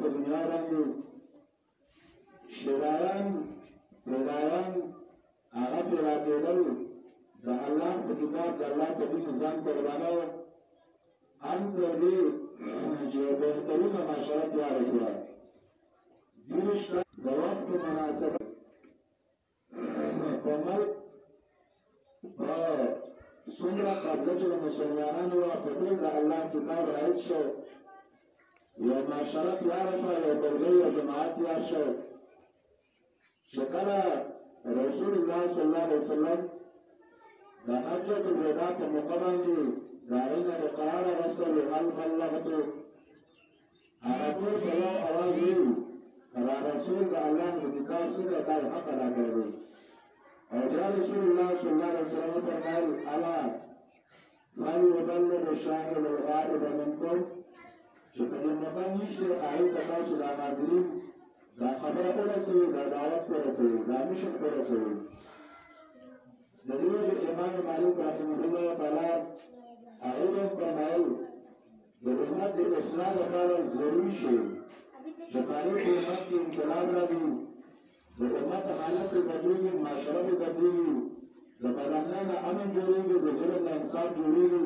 په دنیا باندې شرایان پیدایان هغه پیدا کېدل د الله په کتاب د الله په دین ځان قربانو هم تر دې چې بهترینه معاشره تیاره شوه دیوش د وخت په مناسبت په ملک په څومره قبضه چې د مسلمانانو وه په ټول د الله کتاب رایج شو یو معاشره تیاره شوه یو ټولګۍ یو جماعت تیار شو چې کله رسول الله صلی الله علیه وسلم د حجة الوداع په موقع باندې د هغوی نه د قرار اخیستلو هل بلغتو هغه ټول په یو اواز ویل را رسول د الله د کتاب څخه دا حق ادا کړی او بیا رسول الله صلی الله علیه وسلم فرمایل الا فلیبلغ الشاهد الغائب منکم چې په دې موقع نشته هغوی ته تاسو دا حاضرین دا خبره ورسوي دا دعوت ورسوي دا مشن ورسوي د دې امام مالک رحمه الله تعالی هغه فرمایل د امت د اصلاح لپاره ضروري شی چې په دې امت کې انقلاب راځي د امت حالت بدلېږي معاشره بدلېږي د بدنانه امن جوړېږي د ظلم نه انصاف جوړېږي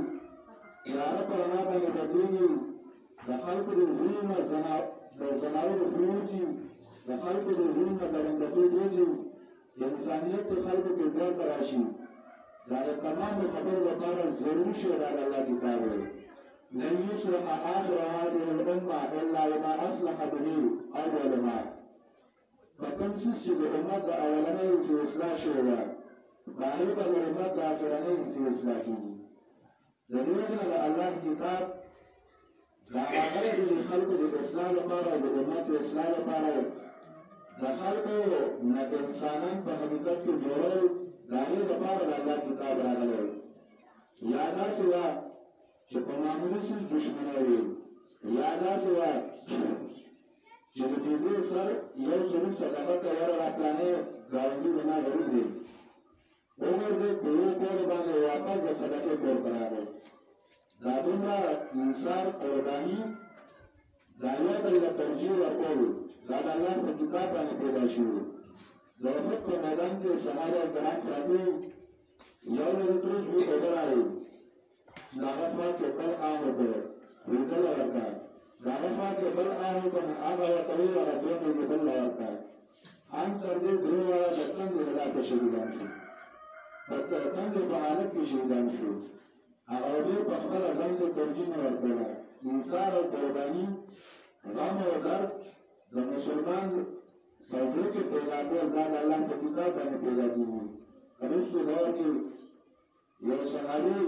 تیاره په رڼا باندې بدلېږي د خلکو د زړونو د زناورو پرېوځي د خلکو د زړونو نه درندګي وځي د انسانیت د خلکو کې درد راشي دا د تمامو خبرو لپاره ضروري شی دا د الله کتاب دی لن يصلح آخر هذه الأمة إلا وما أصلح به أولها فکم څیز چې د امت د اولنۍ حصې اصلاح شوې ده د هغې به د امت د اخرنۍ حصې اصلاح کېږي د دې وجې نه د الله کتاب دا راغلی دی د خلکو د اصلاح لپاره د امت د اصلاح لپاره د خلکو نه د انسانان په حقیقت کې جوړول د هغې لپاره د الله کتاب راغلی یا داسې وه چې په معمولي څیز دښمنی وي یا داسې وه چې د بزنس سر یو سړي صدقه ته یاره راپلانې ګاونډي زما غریب دی وګرځې په یو کور باندې واپس د صدقې کور ته راغی دا دومره انصاف قرباني د الله ته د ترجیح ورکول دا د الله په کتاب باندې پیدا شوي د احد په میدان کې صحابه کرام پراته یو ورځ ترې زوی اوبه راغی د هغه خوا کې بل آم وکړ ویډله ورکړه د هغه خوا کې بل آم وکړ نو هغه ورته ویل هغه دوه مې بل ورکړه ان تر دې درې واړه د تندې له لاسه شهیدان شو د تندې په حالت کې شهیدان شو هغه دې په خپله ځان ته ترجیح نه ورکړله انصار او قرباني غم او درد د مسلمان په زړه کې پیدا کول دا د الله په کتاب باندې پیدا کېږي وروسته دور کې یو صحابي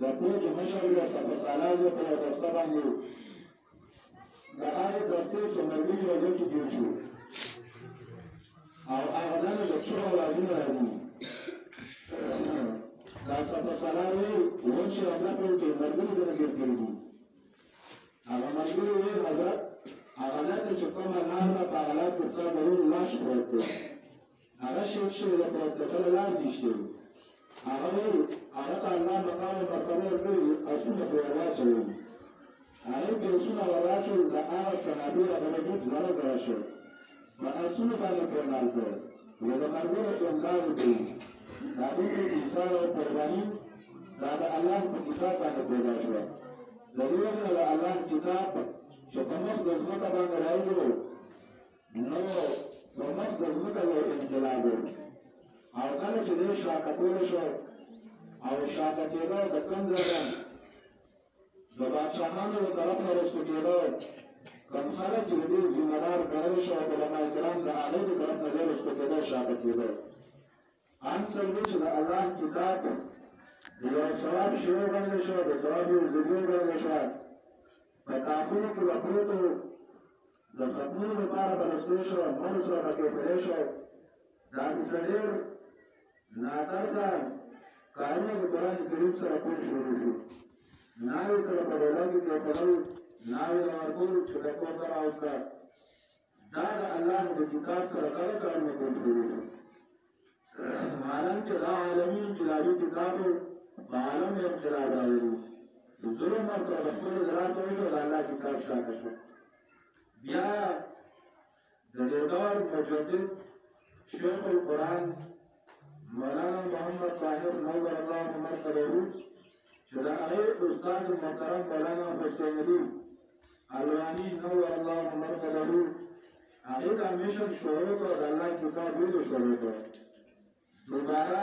د فوج مشر د صفه سالار په یوه دسته باندې د هغې دستې څو ملګري یو ځای کې جوړ شو او هغه ځانه د څو اولادونه راځي دا صفه سالار وایي اوس چې حمله کوو چې ملګري ځنه ګیر کړي دي هغه ملګري وایي حضرت هغه ځای ته چې کومه لار ده په هغه لار کې ستا د ورور لاش پروت دی هغه شهید شوی ده پروت دی بله لار دي شوی هغه وایي هغه ته الله مقام مرتبه ورکړي اسونه پرې واچوي هغې کې اسونه ورواچول د هغه صحابي هغه وجود زره زره شو په اسونو باندې پرېمال کړ نو د ملګرو امداد وکړي دا دومره ایثار او قرباني دا د الله په کتاب باندې پیدا شوه د دې وجې نه د الله کتاب چې په مخ د ځمکه باندې راوړو نو په مخ د ځمکه یو انقلاب و او کله چې دې شاته کولی شو او شاته کېده د کوم ځای نه د بادشاهانو له طرف نه رسو کېده کوم خلک چې د دې ذمهدار ګڼل شو او علما کرام د هغوی د طرف نه دې رسو کېده شاته کېده ان تر دې چې د الله کتاب د یو ثواب شوی ګڼل شو د ثواب یو ذریعه ګڼل شوه په کافرو کې به پروت و د ختمونو لپاره به رسول شو مړو سره به کېدلی شو داسې څه ډېر ناترسه کارونه د قرآن کریم سره ټول شروع شو ناوې سره په ډوله کې کېښودل ناوې له ورکول چې د کور ته راوسته دا د الله د کتاب سره کله کارونه ټول شروع شو عالم کې دا عالمي انقلابي کتاب په عالم یې انقلاب راوړي ظلم سره د خپلو د لاسه وشو د الله کتاب شاته شو بیا د دې دور مجدد شیخ القرآن مولانا محمد طاهر نور الله مرقده چې د هغې استاد محترم مولانا حسین علي الوانی نور الله مرقده هغې دا میشن شروع کړ د الله کتاب ویلو شروع کړ دوباره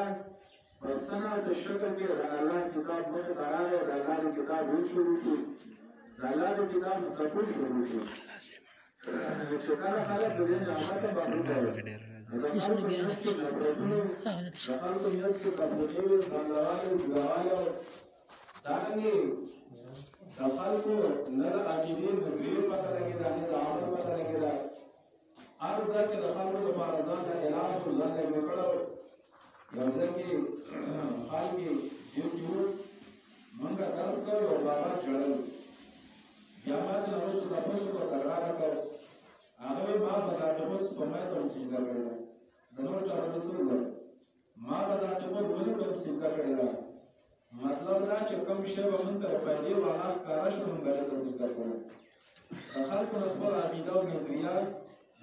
په سناسه شکل کې د الله کتاب مخې ته راغی د الله د کتاب ویل شروع شو د الله د کتاب زده شروع شو چې کله خلک د دې نعمت باندې کوي इसमें गया د خلکو میت کې کمپنۍ وي بندوالو جوړوالو دارنګې د خلکو نه د عقیدې نظریې پته لګېده نه د عمل پته لګېده هر ځای کې د خلکو دپاره ځان ته اعلان و ځان یې جوړ کړی یو ځای کې خلک یې جیب کې وو مونږ درس کوو او بابا ژړل بیا ما ته نه وروسته تپوس وکړ تکرار کړ هغه وایي ما په ذات خود سپوږمۍ ته هم سجده کړې ده د نور چا به زه څه ما په ذات خود ونې ته هم سجده کړې ده مطلب دا چې کوم شی به مونږ ته پیدې والا ښکاره شو مونږ هغې ته سجده کوو د خلکو نه خپل عقیده او نظریات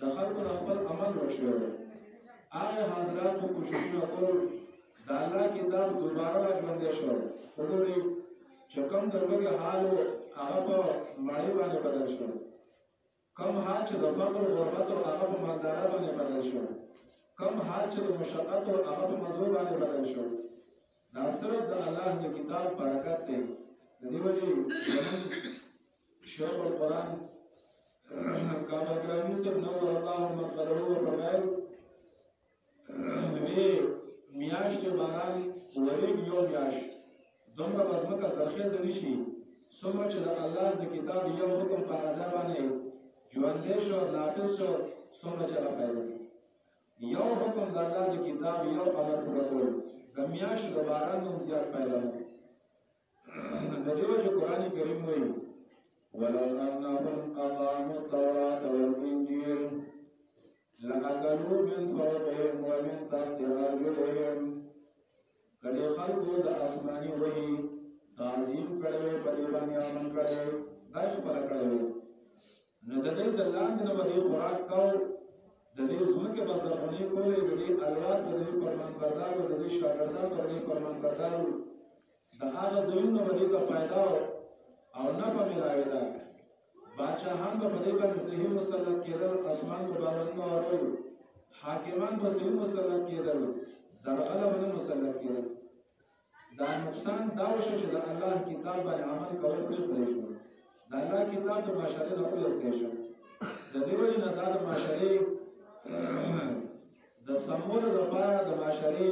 د خلکو نه خپل عمل ورک شوی دی هغه حضراتو کوششونه کول د الله کتاب دوباره را ژوندی شو وګورئ چې کوم د لوږې حال و هغه په مړۍ باندې بدل شو کم حال چې د فقر و غربت و هغه په مالدارۍ باندې بدل شو کم حال چې د مشقت و هغه په مزو باندې بدل شو دا صرف د الله د کتاب برکت دی د دې وجې زموږ شیخ القرآن کعبه ګرامي صاحب نور الله مرقده وفرمایل وی میاشت باران وریږي یو میاشت دومره به ځمکه زرخیزه نه شي څومره چې د الله د کتاب یو حکم په غذا باندې ژوندی شو نافذ شو څومره چې هغه پیدا کړي یو حکم د الله د کتاب یو امر پوره کول د میاشتو د باران نه هم زیات پیدا نه د دې وجې قرآن کریم وایي ولو أنهم أقاموا التوراة والإنجيل لأكلوا من فوقهم ومن تحت أرجلهم کله خلکو د آسماني وحي تعظیم کړی په دې باندې عمل کړی دا خبره کړی نو د دې د لاندې نه باندې خوراک کو د دې ځمکې به زرغونې کولې د دې الواد د دې فرمانبردارو د دې شاګردانو د دې فرمانبردارو د هغه ځایونو باندې ته پیدا او نفع ملاوېده بادشاهان به په دې باندې صحیح مسلط کېدل اسمان به بارانونه اورول حاکمان به صحیح مسلط کېدل درغله به نه مسلط کېدل دا نقصان دا وشو چې د الله کتاب باندې عمل کول پرېښودی شو د الله کتاب د معاشرې نه وایستی شو د دې وجې نه دا د معاشرې د سمولو دپاره د معاشرې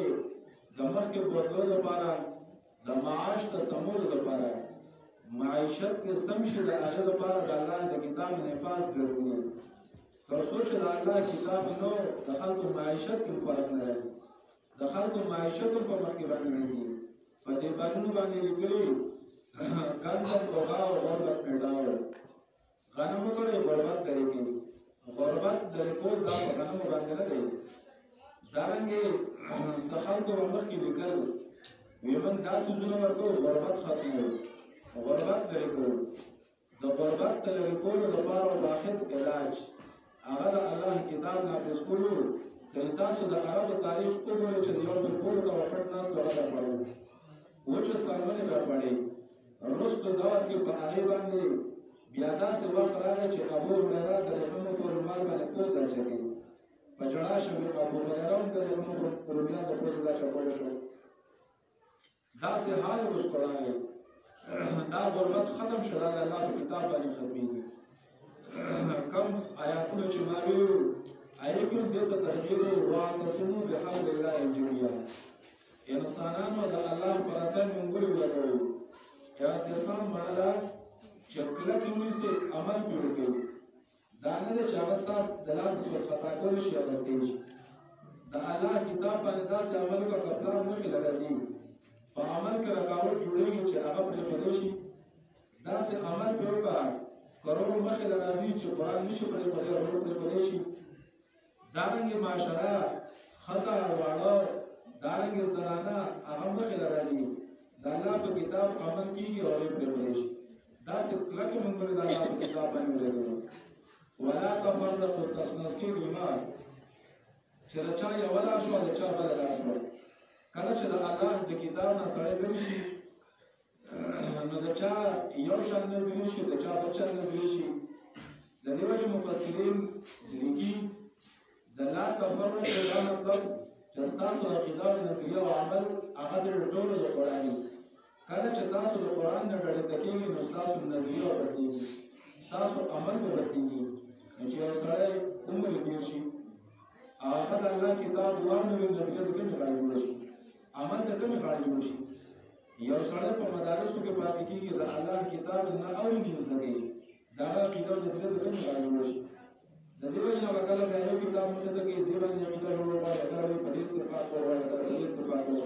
د مخکې بوتلو دپاره د معاش د سمولو دپاره معیشت کې سم شي د هغې دپاره د الله د کتاب نفاذ ضروري دی تر څو چې د الله کتاب نو د خلکو معیشت کې فرق نه راځي د خلکو معیشت هم په مخکې باندې راځي په دې بانونو باندې لیکلي ګندم غوغا او غربت میډاو غنمو ګورئ غربت لرې کوي غربت لرې کول دا په غنمو باندې نه دی دارنګې څه خلکو به مخکې لیکل ویې موږ دا څیزونه ورکوو غربت ختموو غربت لرې کول د غربت د لرې کولو دپاره واحد علاج هغه د الله کتاب نافظ کولو که تاسو د عربو تاریخ وګورئ چې د یو بل کولو ته وپټ ناست هغه به پړو وچې څرمنې به پړې وروستو دور کې په هغې باندې بیا داسې وخت راغی چې ابو هریره د رحمو په رومال باندې پوز اچوي په ژړا شو ابو هریره هم د رحمو په رومال د پوز اچولی شو داسې حال وروستو راغی دا غربت ختم شو دا د الله په کتاب باندې ختمېږي کم آیاتونه چې ما ویلو هغې کې هم دې ته ترغیب واعتصموا بحبل الله جميعا انسانانو د الله په رضا نیولو ولګوئ اعتصام معنا دا چې کلک ونیسئ عمل پرې وکړئ دا نه دی چې هغه ستاسو د لاسه سورخطا کولی شي اخیستی شي د الله کتاب باندې داسې عمل وکړه که پلار مخې له راځي په عمل کې رکاوټ جوړېږي چې هغه پرېښودی شي داسې عمل پرې وکړه که روح مخې له راځي چې قرآن نه شي پرېښودی روح پرېښودی شي دارنګې معاشره ښځه واړه دارنګې زنانه هغه مخې له راځي د الله په کتاب عمل کېږي او هغې پرېښودی شي داسې کلکې موږ د الله په کتاب باندې ولګوو ولا تفرقوا تسنسکی ایمان چې د چا یو لار شو د چا بل لار شو کله چې د الله د کتاب نه سړی لري شي نو د چا یو شان نظر شي د چا بل شان نظر شي د دې وجه مفسرین لیکي د لا تفرق دا مطلب چې تاسو عقیده او نظریه او عمل هغه د ټولو د قرآن کله چې تاسو د قرآن نه ډډه کېږئ نو تاسو نظریه بدلېږي تاسو عمل به بدلېږي چې یو سړی عمر تېر شي هغه د الله کتاب وانه نظریه د کومې غاړې جوړ شي عمل د کومې غاړې جوړ شي یو سړی په مدارسو کې پاتې کېږي د الله کتاب نه اوري نه زده کوي دا عقیده او نظریه د کومې غاړې جوړ شي د دې وجه نه وکاله د یو کتاب مخې ته کې دی باندې عقیده جوړول دا په دې اتفاق کوي دا په دې اتفاق کوي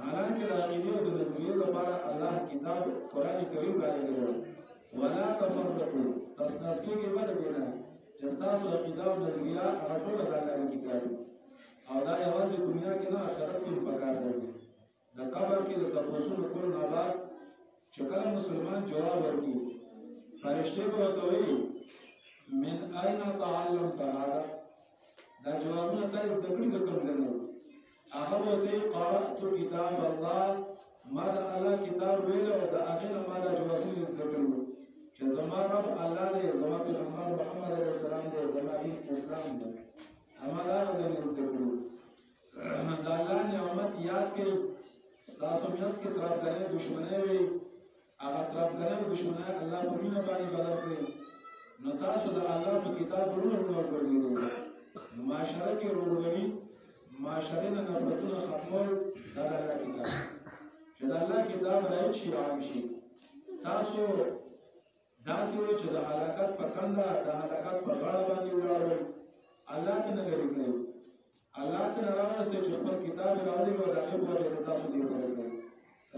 حالانکه د عقیده او د نظریه لپاره الله کتاب قرآن کریم راغلی ولا تفرقوا تسنسکی کې بل دی نه چې تاسو عقیده او نظریه هغه ټول د الله کتاب او دا یوازې دنیا کې نه آخرت کې پکار دی د قبر کې د تاسو کول نه بعد چې کله مسلمان جواب ورکړي فرشته به ورته وایي من اين تعلمت هذا دا جوابونه تاسو د کړي د کوم ځای نه هغه وته قرأت کتاب الله ما د الله کتاب ویل او د هغه ما د جوابونه زده کړو چې زما رب الله دی زما پیغمبر محمد علیه السلام دی زما دین اسلام دی اما دا غوښنه زده کړو د الله نعمت یاد کړئ تاسو میاس کې طرفداري دشمنی وي هغه طرفداري دشمنی الله په مینه باندې بدل کړي نو تاسو د الله په کتاب ورونه ورګرځېږئ معاشره کې ورورولي معاشره نه نفرتونه ختمول دا د الله کتاب چې د الله کتاب رایج شي عام شي تاسو داسې وي چې د هلاکت په کنده د هلاکت په غاړه باندې ولاړئ الله ته نه لري کړئ الله ته نه راوستئ چې خپل کتاب راوړي او د هغې په وجه تاسو دې کړی کړئ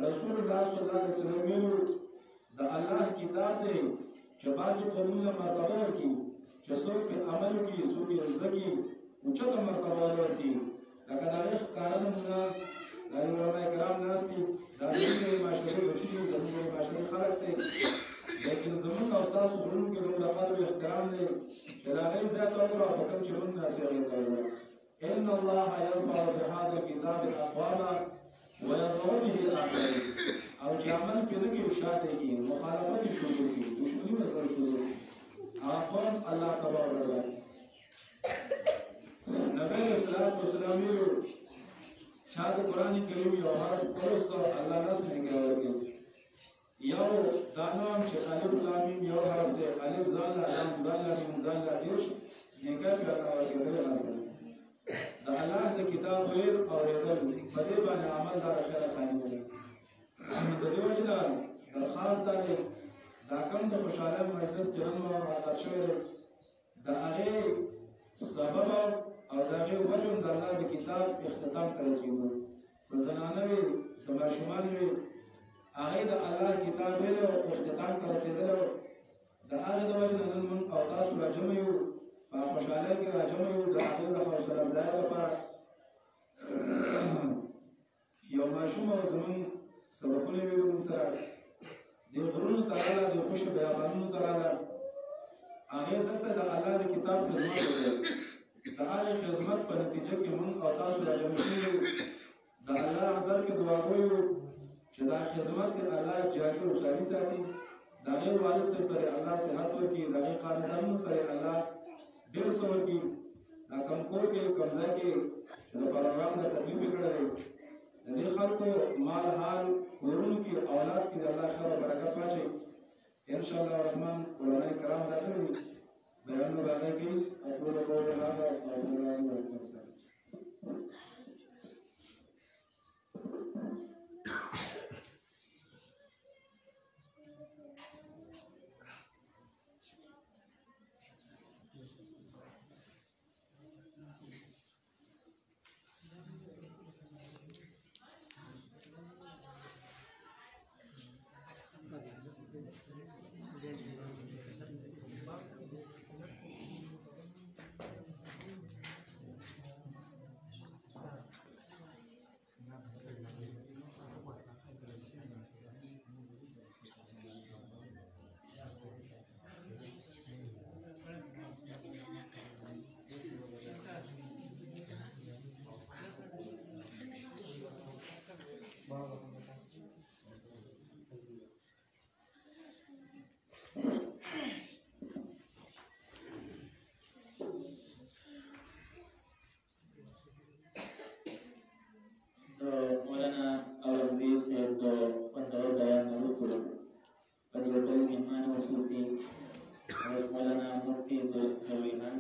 رسول الله صلی الله علیه وسلم ویلو د الله کتاب دی چې بعضې قومونه مرتبه ورکړي چې څوک پرې عمل وکړي څوک یې زده کړي اوچته مرتبه ورکړي لکه د هغې ښکاره نمونه دا علما کرام ناست دي دا زموږ معاشرې بچي دي زموږ معاشرې خلک دی لیکن زموږ او ستاسو زړونو کې دومره قدر او احترام دی چې د هغې زیاته وکړو او په کوم چې موږ ناست یو هغې ته وکړو ان الله يرفع بهذا الكتاب اقواما ويضع به اخرين او چې عمل پرې نه کوي شاته کړي مخالفت یې شروع کړي دشمني ورسره شروع کړي هغه قوم الله تبارک وتعالی نبی علیہ الصلوۃ والسلام ویلو چا د قرآن کریم یو حرف ورسته الله نس نه کوي یو دا نوم چې الف لام میم یو حرف دی الف ځان لام ځان میم ځان دیش نیکه په الله ورکړل حرف د الله د کتاب ویل او ریدل په دې باندې عمل دار خیر خاني دی د دې وجه درخواست دی دا کوم د خوشاله مجلس چرن ما راځي شوی دا هغه سبب او دا هغه وجه د الله د کتاب اختتام ته رسیدو زنانه وي سماشمان وي هغه د الله کتاب ویل او اختتام ته رسیدل دا هغه د وجه نن من او تاسو راجمع یو په خوشاله کې راجمع یو د هغه د حوصله افزای لپاره یو ماشوم او زمون سبقونه ویلو سره د غرونو تعالی د خوش بیانونو تعالی هغه دلته د الله د کتاب خدمت وکړي د هغه خدمت په نتیجه کې موږ او تاسو راجمع شوو د الله در کې دعا کوو چې دا خدمت د الله جاګر او ساري ساتي دا غي والد سره ته الله صحت ورکړي دا غي خاندانونو ته الله ډېر څه ورکړي دا کم کور کې کمزا کې د پروګرام د تکلیف کړی د دې خلکو مال حال ورونو کې اولاد کې د الله خیر او برکت واچي ان شاء الله الرحمن علماء کرام راغلي بیان راغلي کې اقول قولي هذا واستغفر الله لي ولكم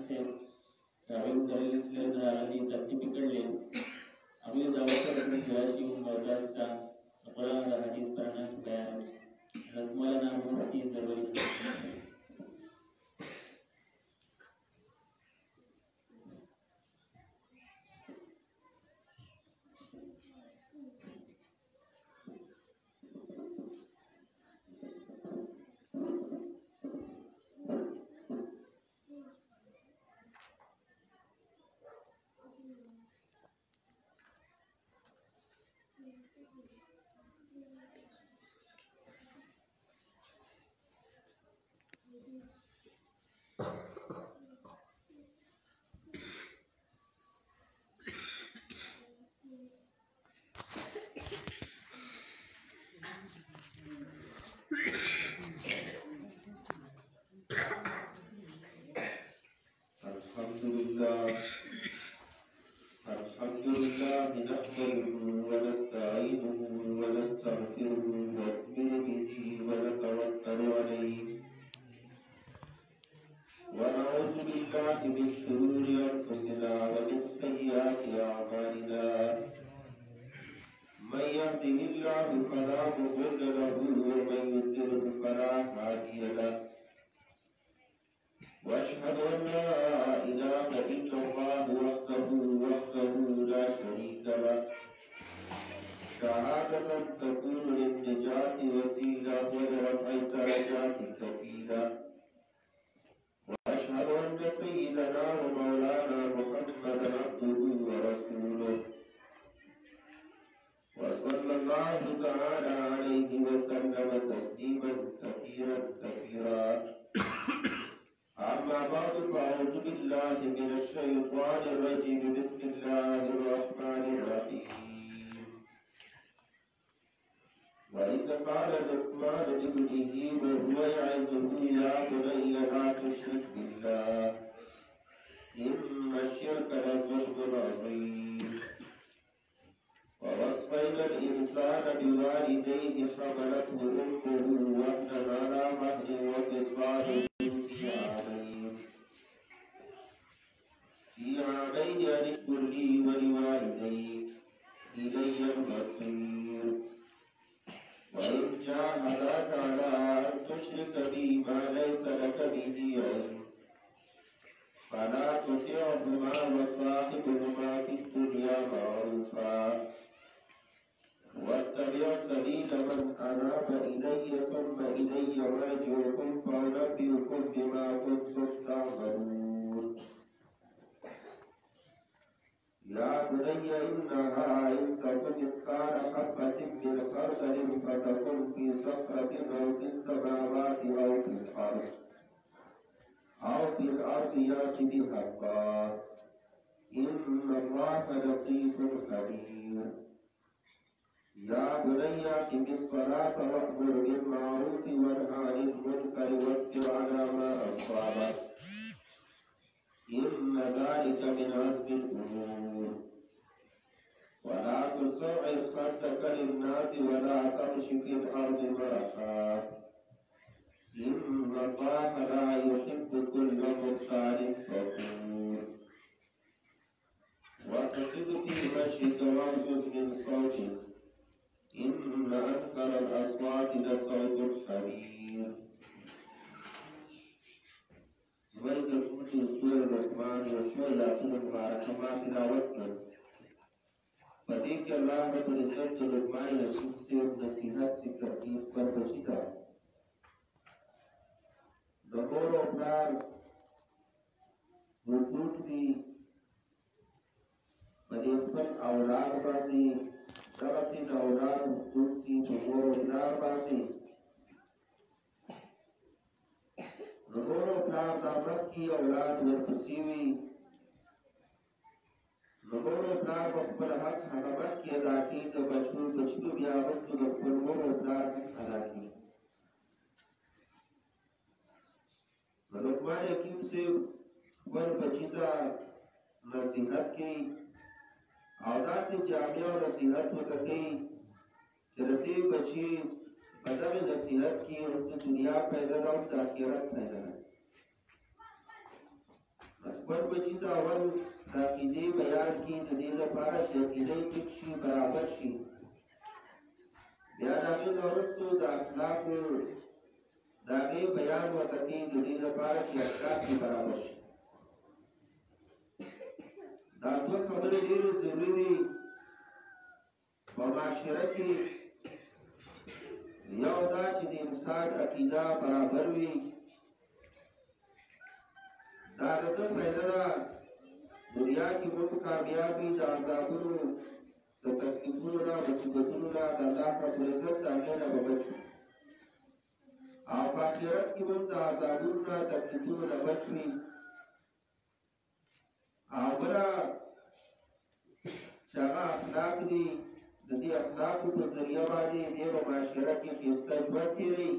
से काबिल दलील राजी तरतीब कर ले अगले दावत पर जवाशी मौजूद का कुरान और हदीस पढ़ना की बयान हज़रत मौलाना मुफ्ती ज़रूरी خپل بچي ته اول د عقیدې بیان کړي، د دې لپاره چې عقیده یې ټیک شي، برابر شي. بیا د هغې نه وروستو د اخلاقو د هغې بیان ورته کوي، د دې لپاره چې اخلاق یې برابر شي. دا دوه خبرې ډېرې ضروري دي په معاشره کې. یو دا چې د انسان عقیده برابر وي، دا د ده فایده ده. دنیا کې موږ کامیاب وي، د عذابونو د تکلیفونو نه، مصیبتونو نه د الله رب العزت د هغې نه به بچ وو. او په آخرت کې موږ د عذابونو نه، تکلیفونو نه بچ وي. او بله چې هغه اخلاق دي، د دې اخلاقو په ذریعه باندې دی په معاشره کې ښایسته ژوند تېروي.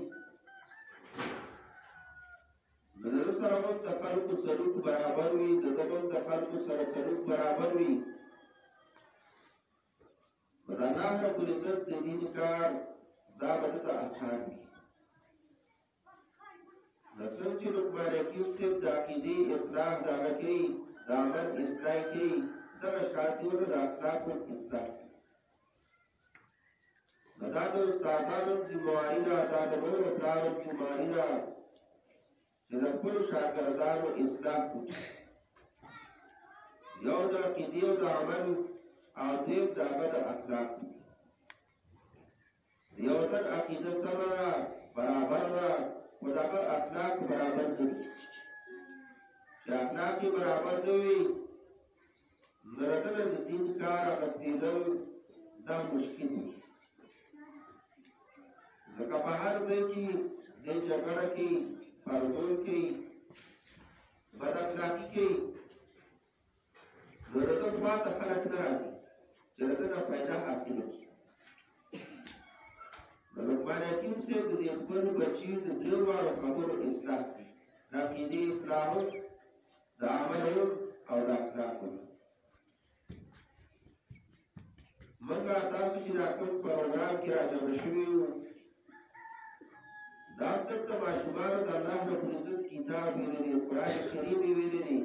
نو د ده سره موږ د خلکو سلوک برابر وي، د ده موږ د خلکو سره سلوک برابر وي. نو د الله رب العزت د دین کار دا به ده ته اسان وي. نو څنګه چې لقمان حکیم صاحب د عقیدې اصلاح د هغه کوي، د عمل اصلاح کوي، دغه شان دی د اخلاقو اصلاح. نو دا د استادانو ذمهواري ده، دا د مور و پلارو ذمهواري ده چې د خپلو شاګردانو اصلاح وکړي. یو د عقیدې او د عمل، او دویم د هغه د اخلاقو. یو تن عقیده سمه ده، برابر ده، خو د هغه اخلاق برابر نه دي. چې اخلاق یې برابر نه وي، نو د ده د دین کار اخیستېدل دا مشکل وي. ځکه په هر ځای کې دی جګړه کوي، پرزول کوي، بد اخلاقي کوي، نو د ده خوا ته خلک نه راځي چې د ده نه فایده حاصله کړي. نو لقمان حکیم صاحب د دې خپل بچي د درې واړو خبرو اصلاح کوي، د عقیدې اصلاح هم، د عمل هم، او د اخلاق هم. موږ تاسو چې دا کوم پروګرام کې راجمع شوي یو، دا دلته ماشومانو د الله رب العزت کتاب ویلی دی، قرآن کریم یې ویلی دی،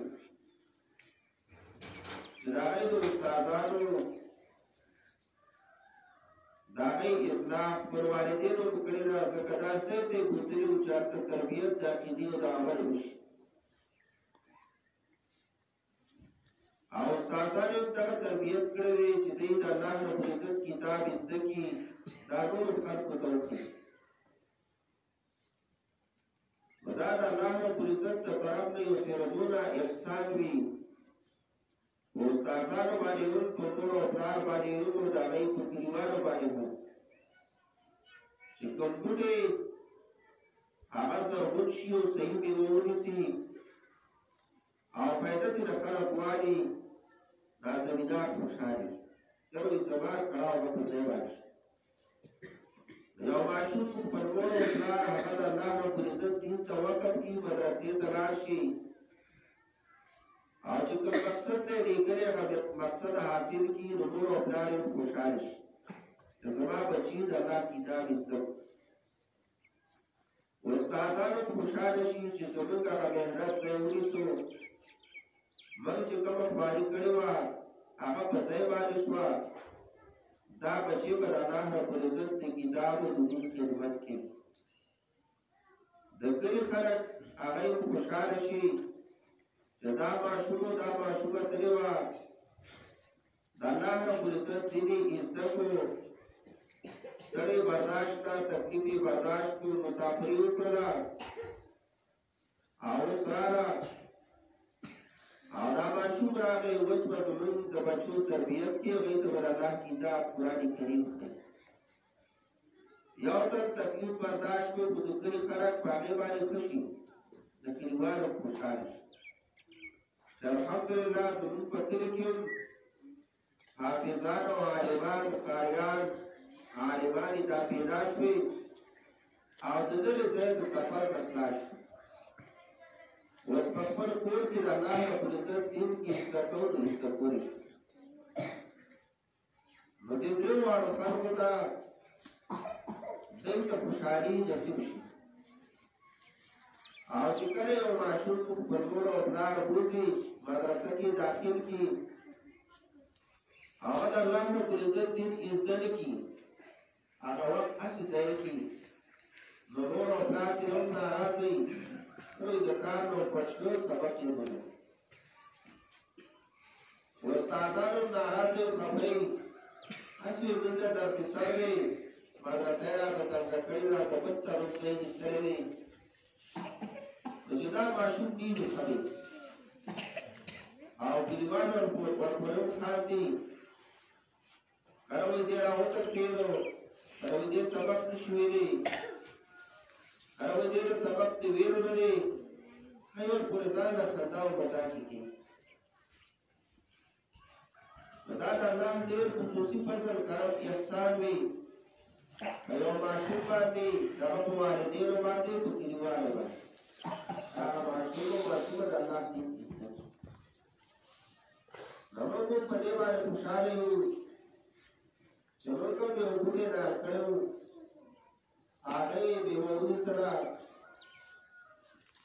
چې د هغې د استادانو د هغې اصلاح خپل والدینو په کړې ده. ځکه دا ځای ته یې بوتلي وو چې هلته تربیت د عقیدې او د عمل وشي. او استادان یې دغه تربیت کړی دی چې دوی د الله رب العزت کتاب زده کړي، دا نورو خلکو ته وښيي. نو دا د الله رب العزت د طرف نه یو فیضونه احسان وي. په استادانو باندې هم، په مور او پلار باندې هم، د هغوی په کلیوالو باندې هم، چې کوم بوټی هغه زرغون شي او صحیح میوه ونیسي او فایده ترې خلک والي، دا زمیندار خوشحالي. یو زما کړاو به په ځای باندې شي. یو ماشوم خپل مور او پلار هغه د الله رب العزت دین ته وقف کړي، مدرسې ته لاړ شي، او چې کوم مقصد دی لېږلی هغه مقصد حاصل کړي، نو مور او پلار یې خوشحاله شي چې زما بچي د الله کتاب یې زده کړو. استادانو خوشحاله شي چې زموږ هغه محنت ځای ونیسو، موږ چې کومه خواري کړې وه هغه په ځای باندې شوه. دا بچی به د الله رب العزت د کتاب او د دین خدمت کوي. د کلي خلک هغه یې خوشحاله شي چې دا ماشومه تلې وه، د الله رب العزت دین یې زده کړو، ستړی برداشت کړه، تکلیف یې برداشت کړو، مسافري وکړله، او اوس راغله او دا ماشوم راغی. اوس به زموږ د بچو تربیت کې هغوی ته به د الله کتاب قرآن کریم ښایي. یو تن تکلیف برداشت کړو، خو د کلي خلک په هغې باندې ښه شي، د کلیوالو خوشحاله شي. چې الحمدلله زموږ په کلي کې هم حافظان او عالمان، قاریان، عالمانې دا پیدا شوې، او د دغې ځای د سفر نه خلاص شو. اوس په خپل کور کې د الله رب العزت دین کې زده کوو، نو زده کولی شو. نو دې درې واړو خلکو ته دوی ته خوشحالي نصیب شي. او چې کله یو ماشوم په مور او پلار بوزي مدرسه کې داخل کی هغه د الله رب العزت دین زده کی هغه وخت اسی ځای کی نو مور او پلار دې هم ناراضي کوئی د کار نو پښتو سبق یې ونه استادانو ناراضي خبرې اسی موږ د سره مدرسه را د تنګړی را په پټه روځي سره چې دا ماشوم دی نو خبرې او کلیوانو ورپورې خاطي کاروي دې راوځه کېدو کاروي دې سبق نشوي کاروي دې سبق دې ویلو نه دی هیڅ پورې ځان نه خطاو بچا کیږي دا د الله ډېر خصوصي فضل کارو احسان وي یو ماشوم باندې هغه په والدینو باندې په کلیوانو باندې هغه ماشوم د الله دی نو موږ په دې باندې خوشاله یو چې موږ به وګورې نه کړو هغه به وګورې سره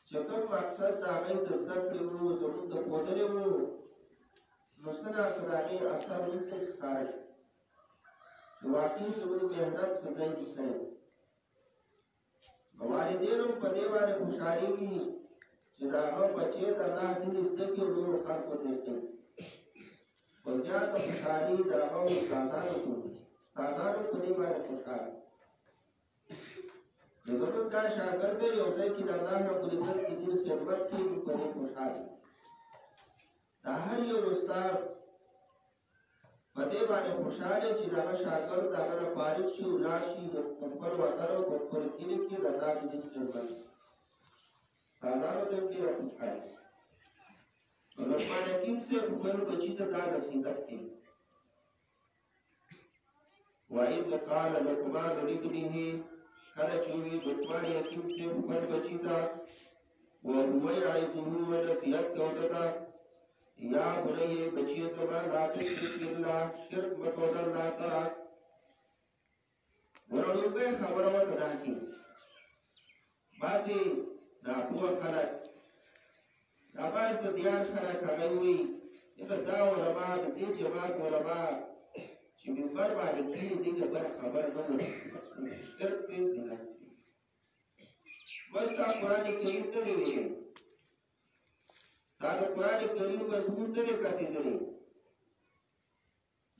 چې کوم مقصد دا غي د زده کړې وو زموږ د فودلې وو نو سره صداقي اثر ورته ښکاري واقعي زموږ مهنت سزای دي سره والدینو په دې باندې خوشالي وي چې دا هغه بچي د الله دین زده کړي او نور خلکو ته کوي او زیاته خوشالي د هغه استادانو کوي استادانو په دې باندې خوشاله زموږ دا شاګرد یو ځای کې د الله رب العزت د دین خدمت کوي په دې خوشاله دا هر یو استاد په دې باندې خوشاله چې دا شاګرد هغه فارغ شي او راشي د خپل وطن او خپل کلی کې د الله د دین خدمت استادانو ته ډېر خوشاله لقمان حکیم سے خپل بچی ته دا نصیحت کړي وَإِذْ قَالَ لُقْمَانُ لِابْنِهِ کله چې لقمان حکیم سے خپل بچی ته وهو يعظه ونصیحت کوي یا بني بچی زما لا تشرك بالله شرک مکو د الله سره ورته به خبره وکړه کی باسي دا په خلک دا باید دیار خلک هغه وي دا علماء د دې جماعت علماء چې منبر باندې کېږي دغه بل خبره نه وي شرک دې نه ورته قرآن کریم ته دی دا قرآن کریم مضمون ته کته دی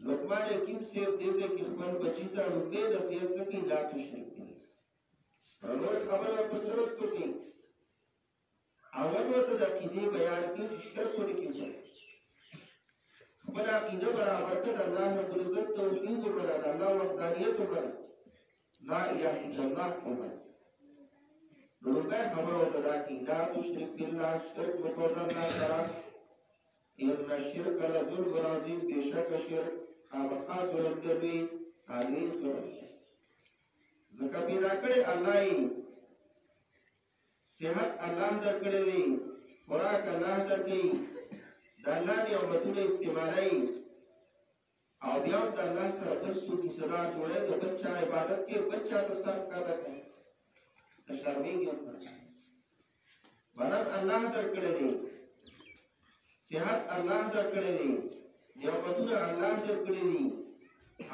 لقمان حکیم سے دې کې خپل بچی ته به نصیحت سکی لا تشرک دي نور خبره په سره ستوي اول ورته د عقیدې بیان کې شرک ورته کیږي خپل عقیده برابر کړه الله رب العزت توحید ورته د الله وحدانیت ورته لا اله الا الله کومه نو به خبر ورته د عقیده مشرک بالله شرک وکړه الله تعالی ان الشرك لظلم عظیم بشک شرک خاص ورته علی زکه پیدا کړي الله صحت الله درکړي دي خوراک الله درکړي د الله نعمتونه استعمالي او بیا د الله سره بل څه کی صدا جوړه د بچا عبادت کې بچا ته صرف کاته کوي د شرمېږي بدن الله درکړي دي صحت الله درکړي دي نعمتونه الله درکړي دي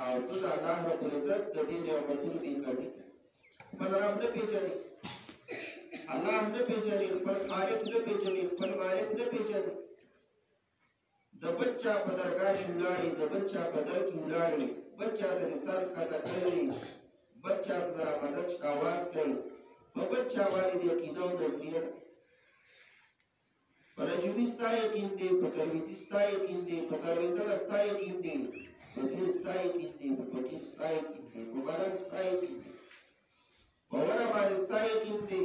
او ته الله رب العزت د دې نعمتونو انکار بل رب نه پیژني الله نه پیژني خپل خالق نه پیژني خپل مالک نه پیژني د بچا په درګاه شولاړي د بچا په در کې ولاړي بچا د رسال خاطر کوي بچا د رحمت आवाज کوي په بچا باندې د عقیده او نظریه پر جوړستا یقین دي په کړوي ستا یقین دي په کړوي تل ستا یقین دي په دې ستا یقین دي په پټي ستا یقین دي په باران ستا یقین دي په ور باندې ستا یقین دي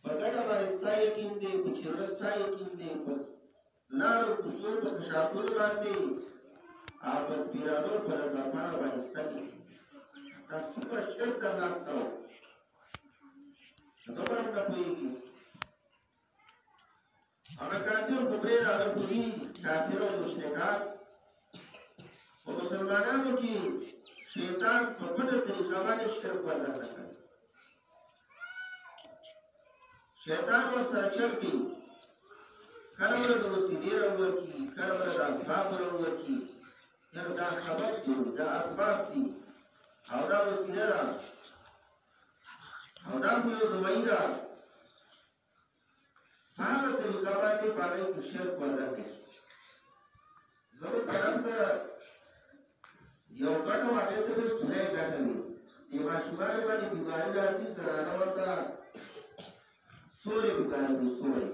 په ځړه باندې ستا یقین دي په چیر ستا یقین دي په لارو کوڅو په شاپور باندې اپس پیرانو پر ځپاړه باندې ستا یقین تاسو پر شرط د الله سره خبره نه پوهیږي هغه کافر خبره راغلي کافر او مشرکان او مسلمانانو کې شیطان په پټه طریقه باندې شرک پیدا کړی شیطان ورسره چل کوي، کله به د وسیلې رنګ ورکړي، کله به د اسباب رنګ ورکړي. یعنې دا سبب دی، دا اسباب دي او دا وسیله ده او دا خو یو دوایي ده. په هغه طریقه باندې په هغې کې شرک ودرېږي. زموږ طرف ته یو ګټه وه، هغې ته به سوری ګټه وي. دې ماشومانو باندې بیماري راځي، زنانه ورته سوري بیماري وي، سوري.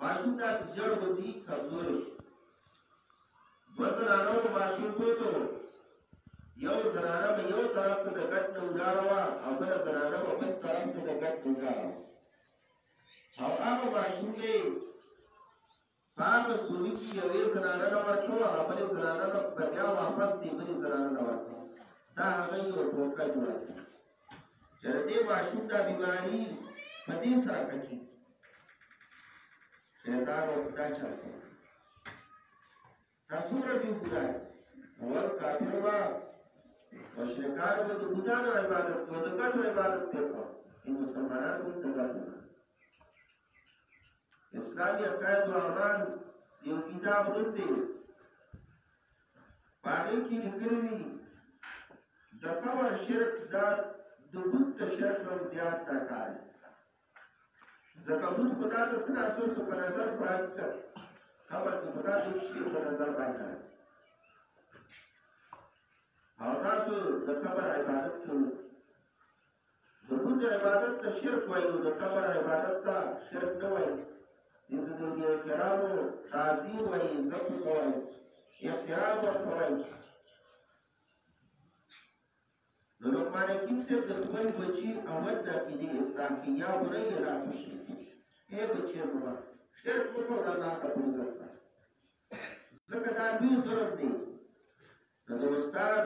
ماشوم داسې ژړ غوندي کمزوری شي. دوه زنانه وو، ماشوم پروت و. یو زنانه به یو طرف ته د ګټ نه ولاړه وه او بله زنانه به بل طرف ته د ګټ نه ولاړه وه. او هغه ماشوم دی په هغه سوري کې یوې زنانه نه ورکوه، هغه بلې زنانه نه به بیا واپس دې بلې زنانه نه ورکوه. دا هغه یو ټوټه جوړه کړه چې د دې ماشوم دا بیماري په دې سره ښه کېږي. شیطان ورته دا چل کوي. دا څومره لوی ګناه دی. اول کافر به مشرکانو به د بوتانو عبادت کوي، د ګټو عبادت پرې کوه. مسلمانان هم د ګټو نه. اسلامي عقاید و اعمال یو کتاب نوم دی، په هغې کې لیکلي دي د قبر شرک دا د بت د شرک نه زیات ناکار دی. ځکه بت خو دا د څه ناصر شو په نظر خو راځي که قبر کې خو دا څه شي په نظر باندې راځي. او تاسو د قبر عبادت کوئ. د بت عبادت ته شرک وایي او د قبر عبادت ته شرک نه وایي. د انبیاء کرامو تعظیم وایي، عزت ورته وایي، احترام ورته وایي. نو لقمان حکیم صاحب د خپل بچي اول د عقیدې اصلاح کوي. یا بنی لا تشرک، ای بچی زما شرک مه کوه د الله په عزت سره، ځکه دا لوی ظلم دی. نو د استاد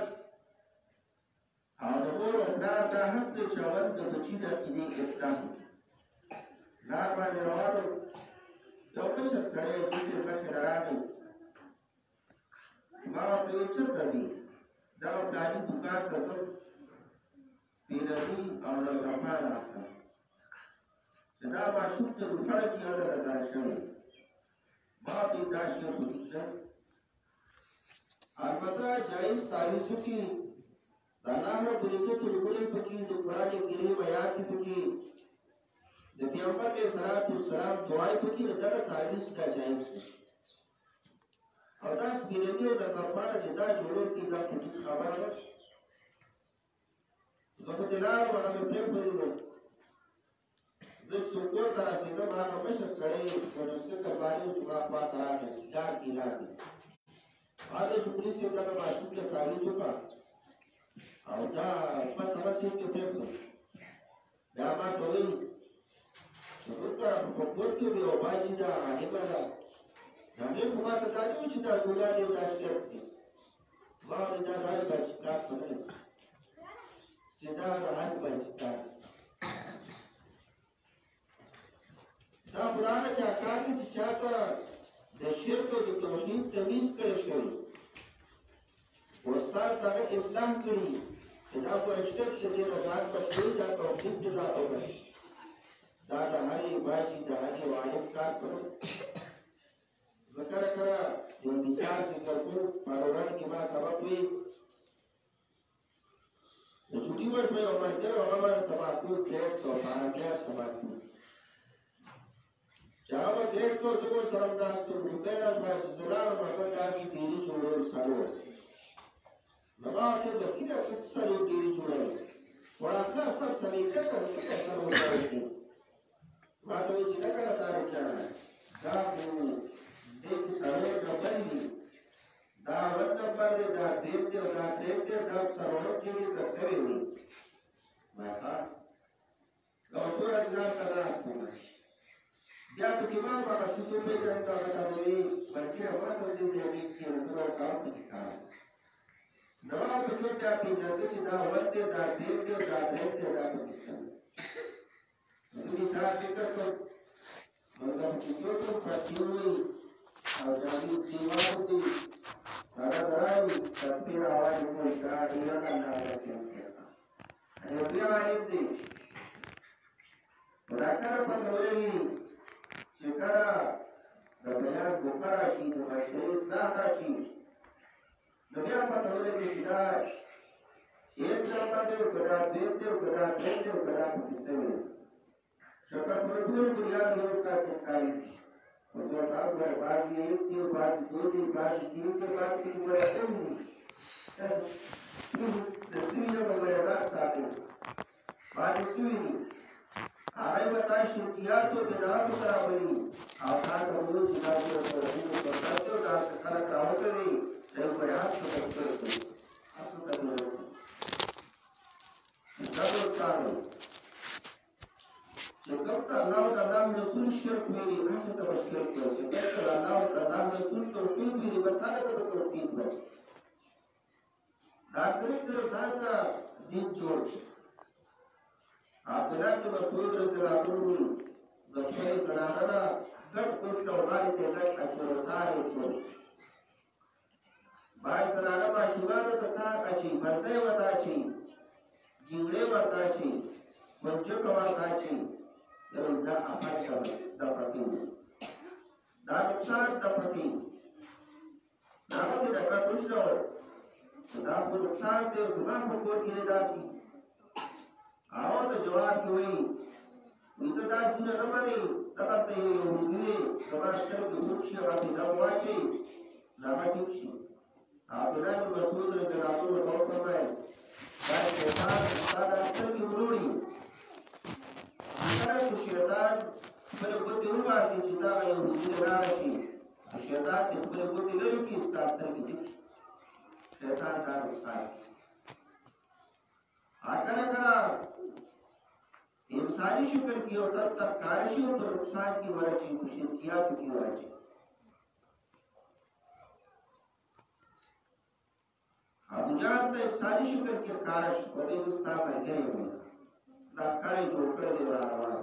او د مور او پلار دا حق دی چې اول د بچي د عقیدې اصلاح وکړي. لار باندې روان و، یو مشر سړی داسې مخې ته راغی. ما ورته وویل چېرته ځې؟ دغه فلاني دوکان ته ځم، سپینري او زعفران راخلم چې دا ماشوم ته روپړه کې یو ډله ځان شوی. ما ورته وویل دا شی خو ټیک ده. البته جایز تعویضو کې د الله رب العزت لومړی پکې د قرآن کریم آیات پکې د پیغمبر علیه الصلاة والسلام دعای پکې د دغه تعویض دا جایز دی. او دا سپینري او زعفران چې دا جوړول کې دا خو ټیک خبره ده. زه خو دې لاړم، هغه مې پرېښودې وه. زه چې کور ته رسېدم، هغه مشر سړی موټرسایکل باندې و چې ما خواته راغی، لار کې لاړ دی. ما ته چې پولیس صاحب دغه ماشوم ته تعویض وکړه او دا بس هغه سیټ کې پرېښود. بیا ما ته وایي چې وګوره په کور کې مې یو باجي ده، عالمه ده. هغې خو ما ته دا نه وایي چې دا ګناه دی او دا شرک دی. ما ویل دا د هر باجي کار خو نه دی چې دا د هر باجي کار دی. دا خو د هغه چا کار دی چې چا ته د شرک او د توحید تمیز کړی شوی. استاد دغه اسلام کړي چې دا خو شرک چې دې نه ځان بچوي، دا توحید دی، دا توحید دا د هرې باجي د هرې عالم کار کوي. زه کله کله یو مثال ذکر کوم. په اوران کې ما سبق وی د چوټي وشوه، یو ملګری هغه باندې تماکو پلیټ کو پاراګلیټ تماکو چې هغه به ګریډ کو چې کوم سره همداسې پر روپۍ راځوایي چې زه لاړم هغه داسې ډېري جوړول څلور. نو ما ورته ویل بهیره څه څلور ډېري جوړوي؟ وړاندې سب سمیږه که څنګه څلور جوړوي؟ ما ته وایي چې نه کنه تا رچانه دا خو دې کې څلور ډبرې دي، دا اول نمبر دی، دا دویم دی او دا دریم دی، دا څلورم چې دي که سوی وي. ما ښه نو څومره چې ځان ته ناست وم. بیا پکې ما هغه څیز وپېژند، هغه ته مې وویل ملګری ما ته دې ځای مې کښېنه، زه به ورسره پکې کار وم. نو ما ورته ټول بیا پېژانده چې دا اول دی، دا دویم دی او دا دریم دی او دا پکې سم دی. نو زه مثال فکر کړم، منګه پکې جوړ کړم، پټې ووایي او جادو دیوار دی، سره درایي تصویر آواز وکړي دا ډېره الله رسول کړه. یو بیا عالم دی دا کله پته ولګي چې کله د بیان موقع راشي د مشرۍ اصلاح راشي نو بیا پته ولګي چې دا ایک ځل دی او که دا دویم دی او که دا دریم دی او که دا پکې سوی دی شکر پر ټول بنیاد یو کار کې ښکاري اوس ورته وایي بعضې ایک دی او بعضې دو دی بعضې تین دی بعضې پکې مرتب دي د سوي ژبه مریدات ساتي بعضې سوي دي هغه به تا شرکیاتو بدعاتو سره بلي او تا ته وایي چې دا د توحیدو فرصت دی او دا خلک راوتلي چې یو بیعت ته تذکر کوي اصل ته وایي دا ډول کار دی چې کوم ته الله او د الله رسول شرک ویلي هغه ته به شرک وایي چې کوم ته الله او د الله رسول توحید ویلي بس هغه ته به توحید وایي دا سړی چې ځان ته دین جوړ کړي عبدالله بن مسعود رضی الله عنه د خپل زنانه نه ګډ پوښت او باندې ته ګډ اچولتار یې شول باید زنانه ماشومانو ته تار اچي بندۍ ورته اچي جینګړې ورته اچي کنجکه ورته اچي دا افت دفعتي دا نقصان دفعتي دا هغه د ګډ پوښت دا خو نقصان دی او زما په کور کې داسې هغه ته جواب کې وایي وي ته دا څونه نه منې دغه ته یو یهودي دی زما سترګې موټ شي هغه ته دم واچوي نو هغه ټیک شي عبدالله بن مسعود رضی الله عنه ورته وفرمایل دا شیطان ستا دا سترګې وروړي کله چې شیطان خپلې ګوتې وباسي چې دغه یهودي لاړه شي شیطان چې خپلې ګوتې لرې کړي ستا سترګې ټیک شي شیطان دا نقصان کله کله انسانی شکل کی اور تب تک کارشی اور نقصان کی ورچی شرکیات کی ورچی ابو جان ته انسانی شکل کی کارش اور دې ستا مرګره وي دا کاري جوړ کړی دی وراره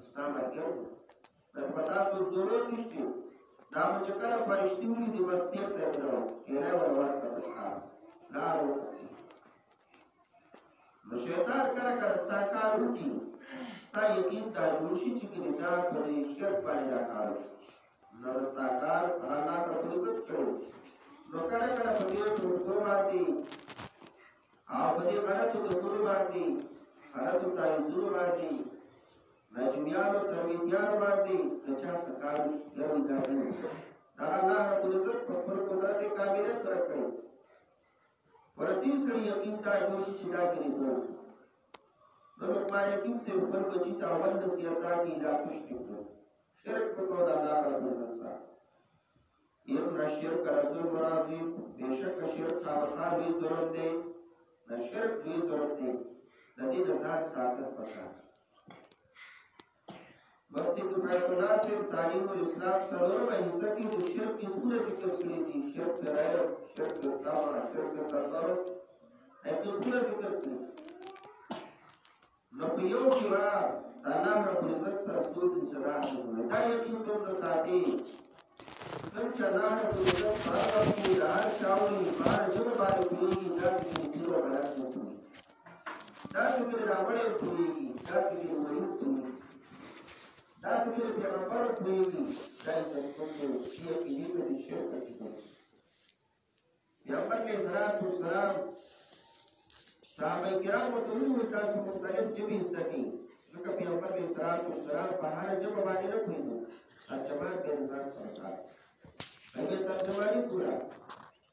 ستا مرګره په پتا سو ضرور نشته دا چې کله فرشتي وي د وستیخ ته درو کله ورته لارو نو شیطان کله کله ستا کار وکړي ستا یقین دا جوړ شي چې کله دا په شرک باندې دا کار نو ستا کار الله رب عزت کوي نو کله کله په دې ټکو باندې او په دې غلطو ټکو باندې غلطو تایزونو باندې نجمیانو تربیتیانو باندې کچا سکار یو داسې دا الله رب عزت په خپل قدرت کامله سره کوي ورته سړي یقین تا جوړ شي چې دا کوي نو ما یقین سے اوپر بچی تا اول نصیحت کی لا تشرک شرک کو اللہ رب العزت سره ان شرک رسول مرادی بیشک شرک خامخا بھی ضرورت دے نہ شرک بھی ضرورت دے ندی نزاد ساتھ پکا وقتی کو فیض ناصر تعلیم الاسلام سرور میں حصہ کی جو شرک کی سورہ ذکر کی تھی شرک فرائر شرک سامرہ شرک تصرف ایک سورہ ذکر کی نو په یو کې وا الله رب العزت سره څوک صدا کوي دا یقین کوم نو ساتي څنګه الله رب العزت هغه کې هر شاوري بار جوړ باندې کوي دا چې تیرو غلط نه کوي دا چې د وړې کوي دا چې د وړې کوي دا چې د پیغمبر کوي دا چې کوم شي کې دې په شرک کې پیغمبر علیه السلام صحابه کرامو ته ویل تاسو مختلف جبې زده کړئ ځکه پیغمبر علیه السلام په هر ژبه باندې نه پوهېدو ترجمان به ځان سره ساتي هغه ترجماني پورا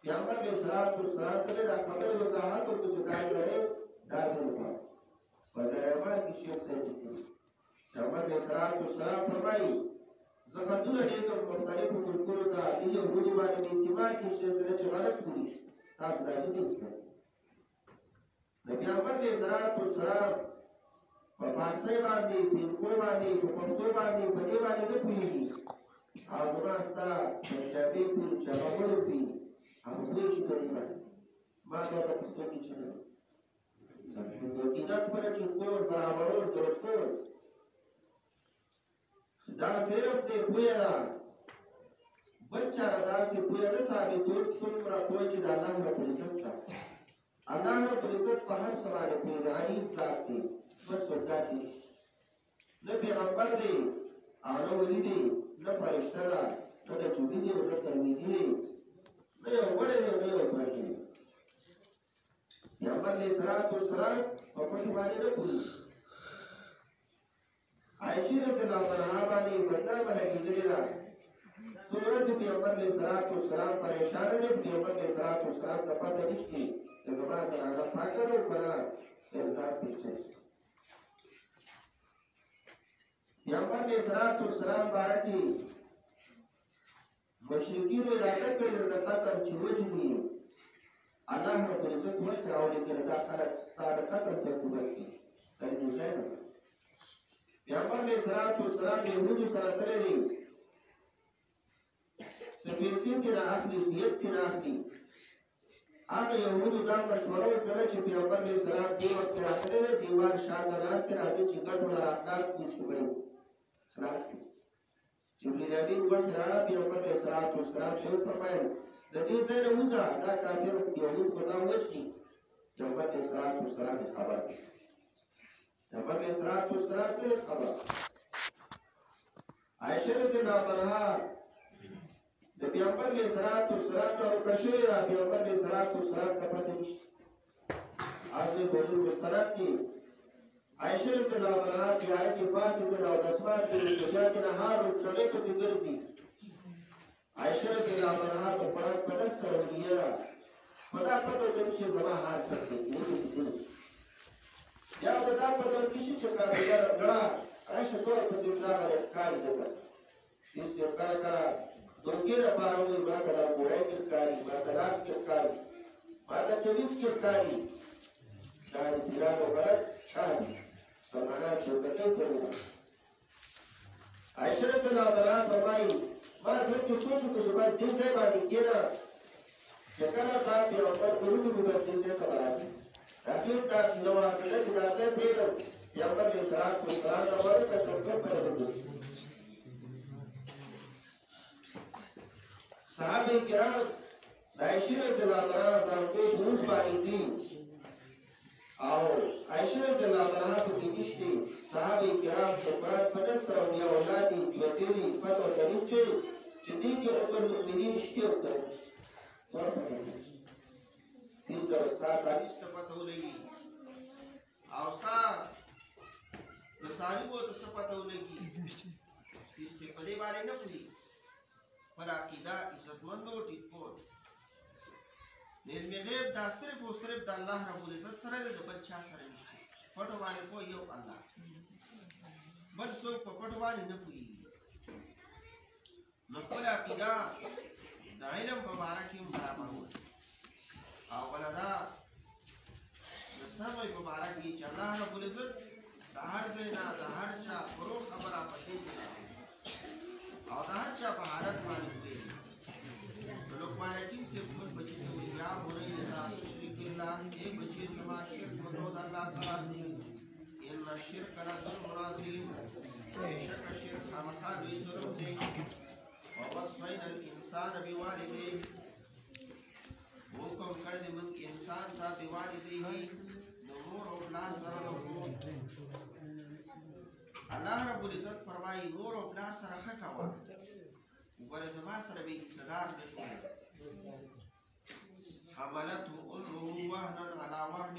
پیغمبر علیه السلام ته دا خبره وضاحت وکړو چې دا سره دا ویلو په ځایوال کې شیخ صاحب پیغمبر علیه السلام فرمایي زه خدونه دې مختلفو ملکونو ته دې یهودي باندې اتباع کې چې غلط کړي تاسو دا دې نبی اکبر علیہ السلام په فارسی باندې په پښتو باندې په پښتو باندې په دې باندې نه پوهیږي او زماستا شابه په چاغولو پی هغه دوی چې کوي ما دا په پښتو کې چې نو دا په چې کور برابرول درسته دا صرف دې پوهه بچا راځي چې پوهه نه ثابتول څومره پوهه چې د الله رب العزت الله رب العزت په هر سوال پیدایي ذات دی بس ورته نه پیغمبر دی او نه ولی دی نه فرشته ده نه د چوبي دی نه ترمیدي دی نه یو وړی دی نه یو پردی دی پیغمبر علیه السلام په پټو باندې نه پوهېږي عایشې رضی الله عنها باندې بدنامه لګېدلې ده څو ورځې پیغمبر علیه السلام پریشانه دی پیغمبر علیه السلام ته پته نشته چې زما سره هغه پاکه ده او که نه سرزار پیچی پیغمبر علیه السلام باره کې مشرکینو اراده کړې ده د قتل چې وجني الله رب العزت وخت راوړي چې دا خلک ستا د قتل په کوبس کې تر دې ځای نه پیغمبر علیه السلام یهودو سره تللی دی څه پیسې ترې اخلي دیت ترې اخلي هغه یهودو دا مشوره وکړه چې پیغمبر علیه السلام دې وخت راغلی دی دیوال شاته ناست دی راځي چې ګټونه راخلاص کړي چې بړې خلاص شو جبرئیل امین وخت راغی پیغمبر علیه السلام ته وفرمایل د دې ځای نه وځه دا کافر یهود خو تا ووژني پیغمبر علیه السلام یې خبر کړي پیغمبر علیه السلام ټول خبر عایشه رضی الله عنها د پیغمبر علیه السلام نه ورکه شوې ده پیغمبر علیه السلام ته پته نشته عرض بوجود مستند کې عایشه رضی الله عنها تیاره کې پاڅېدله او د اسمان د جوجاتې نه هار و شړۍ پسې ګرځي عایشه رضی الله عنها د قرآن په نس سره ولګېده په دا پته ورته نشي زما هار څرګند یا د دا پته ورته شي چې ګړه راشه تور پسې ولاړه ښکاري درته هېڅ یو کله کله دوکې دپاره وایي ما ته دا ګوړی کې ښکاري ما ته لاس کې ښکاري ما ته چویس کې ښکاري دا د پیرانو غلط چل سلمانان چوکټۍ پرونه عایشه رضی الله عنها فرمایي ما زړه کې سوچ وکړو چې بس دې ځای باندې کښېنه چې کله تا پیغمبر ورونو مې بس دې ځای ته به راشي رقیب دا عقیده واصله چې دا ځای پرېږدم پیغمبر علیه السلام ته ورکړه ټوکر په ورته صحابه کرام د عایشې رضی الله عنها ځانګړی ګروپ باندې دي او عایشې رضی الله عنها پکې نشته صحابه کرام د قرآن په نس سره بیا اولاد یې جوتې دي فتح شریف چې دې کې ام المؤمنین شته او که دې ته ستا تعویض ته پته ولګي او ستا د صاحبو ته څه پته ولګي چې په دې باندې نه پوهېږي پر عقیده عزتمندو ټیټکول علم غیب دا صرف او صرف د الله رب العزت سره دی د بل چا سره نشته پټو باندې پوه یو الله بل څوک په پټو باندې نه پوهېږي نو خپله عقیده د علم په باره کې هم برابرول او بله دا د سمې په باره کې چې الله رب العزت د هر ځای نه د هر چا فروغ خبره په دې کې او د هر چا په حالت باندې پوهېږي نو لقمان حکیم سے خپل بچي ته وایي یا بنی لا تشرک بالله ای بچي زما شرک مه کوه د الله سره ان الشرک لظلم عظیم بېشکه شرک خامخا لوی ظلم دی ووصینا الانسان بوالدیه حکم کړی دی موږ انسان ته بوالدیه د مور او پلار سره د الله رب العزت فرمایي مور او پلار سره ښه کوه وګوره زما سره به صدار نه شو حملته امه وهنا على وهن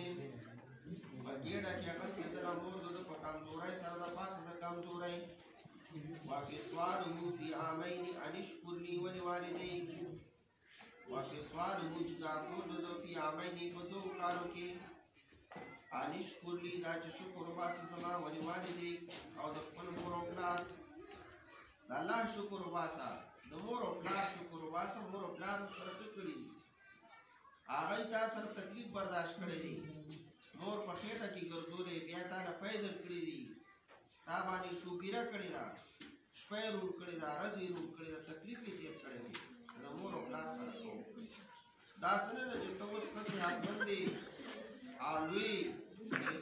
په ګېډه کې اخیستله مور د ده په کمزورۍ سره د پاسه د کمزورۍ وفصاله فی عامین ان اشکر لي ولوالدیک وفصاله چې دا کور د ده فی عامین په دوو کالو کې ان اشکر لي دا چې شکر وباسه زما ولوالدیک او د خپل مور او پلار د الله شکر وباسه د مور او پلار شکر وباسه مور او پلار سره څه کړي دي هغه تا سره تکلیف برداشت کړی دی مور په خېټه کې ګرځولې بیا تا نه پیدا کړی دي تا باندې شوګیره کړې ده شپه یې روڼ کړې ده ورځ یې روڼ کړې ده تکلیف یې تېر کړی دی د مور او پلار سره کوو دا څه نه ده چې ته اوس ښه صحتمند دی او لوی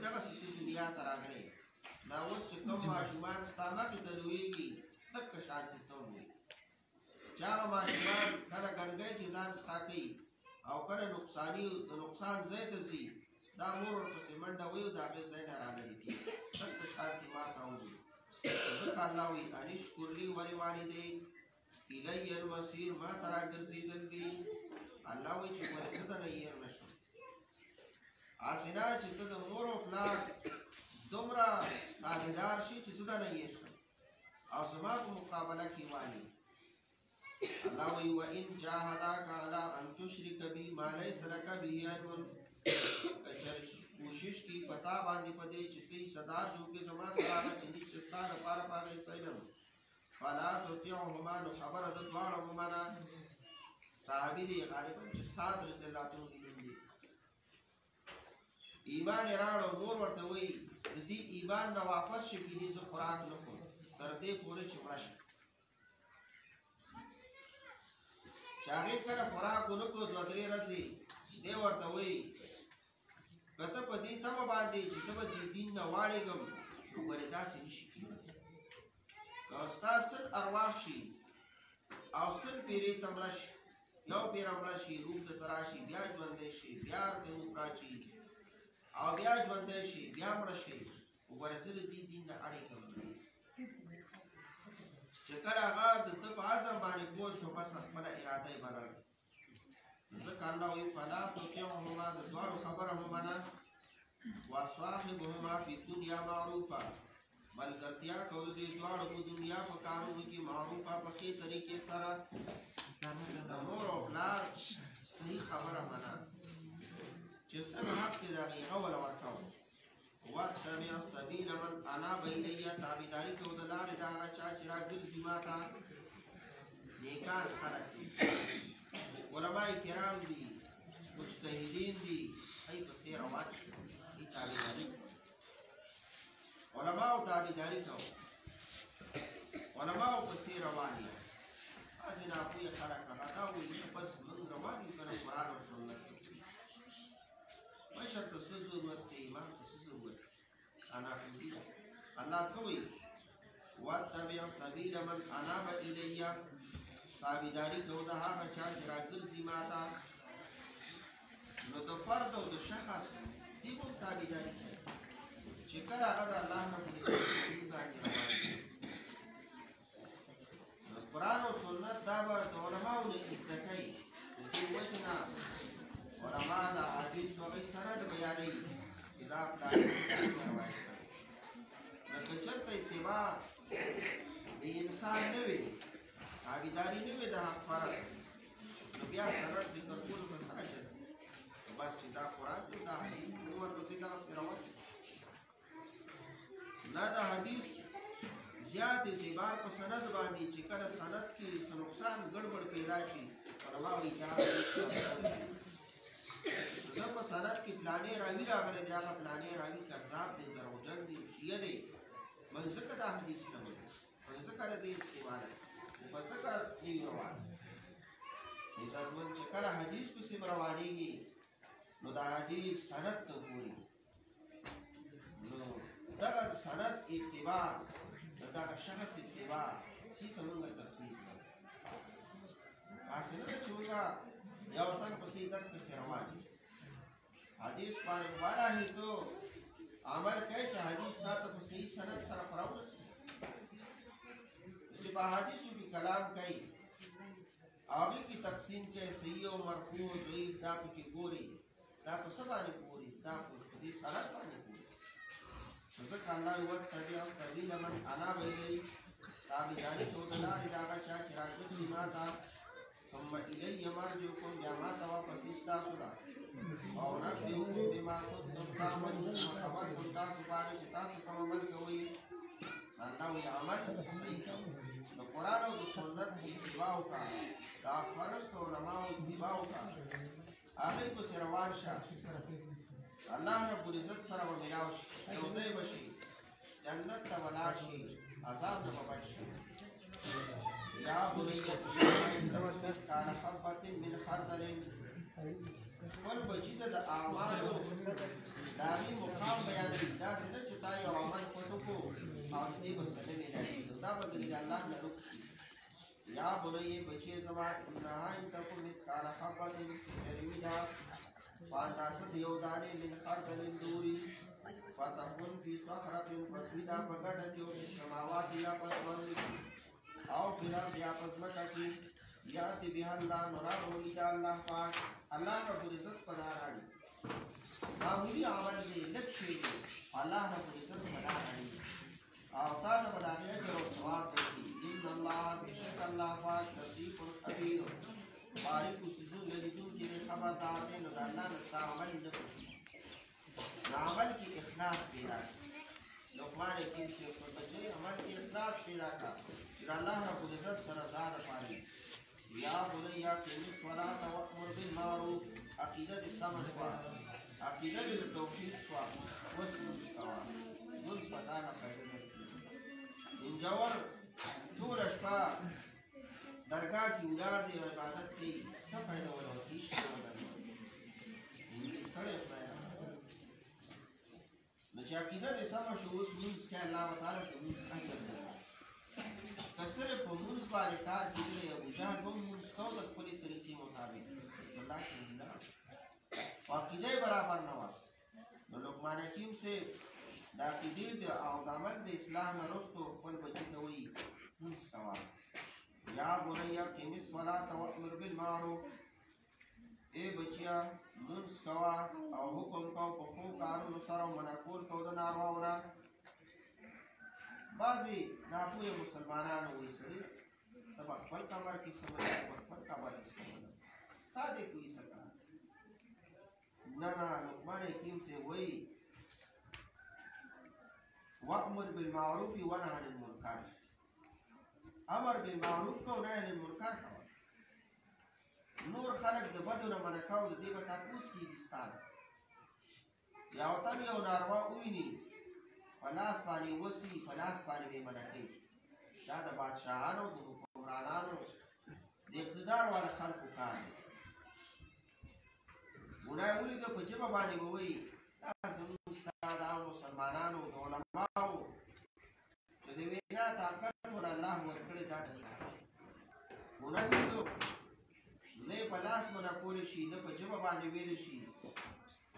دغسې چې دنیا ته راغلی دا اوس چې کوم ماشومان ستا مخې ته لویېږي دقه شان دې ته ووایي چې هغه ماشومان کله ګرګۍ کې ځان څښا کوي او کله د نقصان ځای ته ځي دا مور ورپسې منډه وایي او د هغې ځای نه رالرې کېږي دقه شان دې ما ته ووایي ځکه الله وایي ان اشکر لي ولوالدیک الی المصیر، ما ته راګرځېدل دي. الله وایي چې ولې زه درنه هېر نه شم. هسې نه چې ته د مور او پلار دومره تابعدار شي چې زه درنه هېر شم او زما په مقابله کې والي. الله وی وَإِن جَاهَدَاكَ عَلَىٰ أَن تُشْرِكَ بِي مَا لَيْسَ لَكَ بِهِ عِلْمٌ، کچر کوشش کی پتا باندې پدې چې ته صدا جو کې زما سره چې نشته ستاره لپاره پاره سیدم فلا تطيعهما، نو خبر د دواړو ومنه. صحابي دي غالبا چې سات رضی الله عنه دي ایمان راړو، نور ورته وی د دې ایمان نه واپس شي کېږي زه خوراک نه کوم تر دې پورې چې مړ شم. چې هغې کله خوراک ونه کړو 2-3 ورځې دی ورته وایي که ته په دې تمه باندې چې زه به دې دین نه واړېږم نو ولې داسې نه شي کېدی. که ستا سل ارواح شي او سل پیرې ته مړه شي، یو پیره مړه شي روح درته راشي بیا ژوندی شي بیا ورته روح راچي او بیا ژوندی شي بیا مړه شي، وګوره زه د دې دین نه اړېږم. چې کله هغه د ده په عزم باندې پوه شو بس خپله اراده یې بدل کړه. ځکه الله وایي فلا تطیعهما، د دواړو خبره ومنه. وصاحبهما فی الدنیا معروفه، ملګرتیا کول دې دواړو په دنیا په کارونو کې معروفه په ښې طریقې سره. د مور او پلار صحیح خبره منه چې څه حق کې د هغې غوله ورکوه. واتبع سبیل من اناب الیه، تابعداري کوو د لارې د هغه چا چې راګرځي ما ته نیکان خلک دي، علماء کرام دي، مجتهدین دي، هی پسې روان شي، هی تابعداري علماو تابعداري کوو، علماو پسې روان یو. بعضې ناپوهه خلک هغه دا وایي چې بس موږ روان یو که نه قرآن او سنت مشر ته څه ضرورت دی، امام ته څه ضرورت دی. اناپوهي ده. الله څه وایي واتبع سبیل من اناب الیه، تابعداري کوو د هغه چا چې راګرځي ما ته. نو د فرد او د شخص دې هم تابعداري کوي چې کله هغه د الله نه باندې روان وي. نو قرآن او سنت دا به د علماو نه زده کوي. د دې وجې نه علما د حدیث هغوی سند بیانوي چې دا فلاني روایت کړی. نو که چېرته اتباع د انسان نه وي، تابعداري نه وي د حق فرض، نو بیا سند ذکر کولو ته څه حاجت دی؟ بس چې دا قرآن دی دا حدیث دی ورپسې دغسې روان دي. نه د حدیث زیات اعتبار په سند باندې چې کله سند کې څه نقصان ګډوډ پیدا شي علما وایي چې هغه زه په سند کې فلانې راوي راغلی دی، هغه فلانې راوي کذاب دی، دروغجن دی، شیعه دی، من ځکه دا حدیث نه مني، من ځکه د دې اتباع نه کوي، په ځکه نه وي روان. عزتمند چې کله حدیث پسې روانېږي نو دا حدیث سند ته ګوري، نو دغه سند اتباع د دغه شخص اتباع چې ته مونږ تقلید کړو. هسې نه ده چې مونږ یو تن پسې تن پسې روان دي. حدیث باندې وراهېدو عمل کوي چې حدیث تا ته په صحیح سند سره راورسېږي. چې په حدیثو کې کلام کوي هغې کې تقسیم کوي صحیح او مرفوع ضعیف، دا پکې ګوري، دا په څه باندې ګوري؟ دا په دې سند باندې ګوري. ځکه الله واتبع سبیل من اناب الیه، تابعداري کوو د لارې د هغه چا چې راګرځي ما ته. ثم الی مرجعکم، بیا ما ته واپس شي ستاسو ته، او انبئکم بما کنتم تعملون، خبر کړم تاسو باندې چې تاسو کوم عمل کوئ. الله وایي عمل صحیح کوئ. د قرآن او د سنت اتباع وکړه، د حقپرستو علماو اتباع وکړه، هغوی پسې روان شه. الله رب العزت سره به ملاو شي، یو ځای به شي، جنت ته ولاړ شي، عذاب نه به بچ شي. یا بني مثقال حبة من خردل، خپل بچي ته د اعمالو د هغې مقام بیانوي. داسې نه چې تا یو عمل پټ وکړو او د دې به څه نه میلاړېږي، دا به د الله نه رک شي. یا بني بچې زما انها ان تکن مثقال حبة، جرمي ده په اندازه د یو دانې من خردل دوري، فتكون في صخرة فسودا فقدت يوم السماوات يا فسوند أو في الأرض يا فسمكة يأتي بها الله نراه إلى الله پاک الله رب العزت پناراڑی معمولی عمل دے لکشی دے اللہ رب العزت پناراڑی اوتان بداخلہ جو ثواب دیتی ان اللہ بشک اللہ پاک لطیف خبیر بارک سجود لدون کی خبردار دے نو اللہ نستا عمل نکتی عمل کی اخلاص پیدا لقمان حکیم سے بچے عمل کی اخلاص پیدا کا اللہ رب العزت سرزاد پاری یا بني أقم الصلاة وأمر بالمعروف عقيدة السمع عقيدة التوحيد واسم استوى نصف دانا فائدة إن جور طول أشباع درگاہ کی اولاد عبادت کی سب فائدہ والا تیش نچہ عقیدہ نے سمع شوز منز کے اللہ تعالیٰ کے منز اجر دے کسر په منز باندې کار کېدلی ابو جهل به منز کو د خپلې طریقې مطابق الله کې نه عقیده یې برابر نه وه نو لقمان حکیم سے د عقیدې او د عمل د اصلاح نه وروستو خپل بچي ته وایي منز کوه یا بني أقم الصلاة وأمر بالمعروف اے بچیا منز کوه او حکم کو په ښو کارونو سره منع کول کو د نارواوو نه بعضی ناپوهه مسلمانانو وایي سړي ته به خپل کمر کې سموي په خپل کمر کې سموي تا دې کوي څه کار نه نه لقمان حکیم سے وایي وأمر بالمعروف ونهى عن المنکر امر بالمعروف کو نهي عن المنکر کو نور خلق د بدو نه منع کوو د دې به تپوس کېږي ستا یا وطن یو ناروا وویني پلاس باندې وسی پلاس باندې به منع کوي دا د بادشاهانو د حکمرانانو د اقتدار والا خلکو کار دی ګناه ولیده په ژبه باندې به وایي دا زموږ ستا د مسلمانانو د علماو چې د وینا طاقت ور الله ورکړی دا دی ګناه ولیدو نه په لاس منع کولی شي نه په ژبه باندې ویلی شي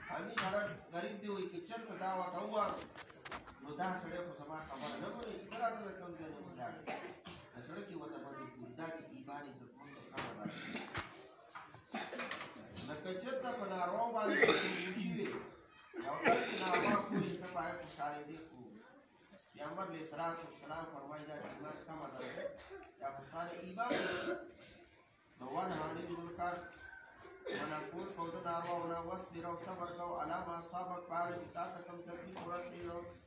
همي سړی غریب دی وایي که چېرته دا ورته ووایو نو دا سړی خو زما خبره نه مني چې ته راته کوم ځای نه ولاړ د سړک یې ورته باندې کړي دا د ایمان عزتمند کمه ده لکه چېرته په نارواو باندې وشي وي یو کال چې ناروا کړي ته باید خوشحالېدې خو پیغمبر علیه الصلاة والسلام فرمایي دا د ایمان کمه ده دا خو ستا د ایمان نو ونهى عن المنکر منع کول کو د نارواو نه واصبر او صبر کو علی ما اصابک په هغه چې تا ته کوم تکلیف ورسېږي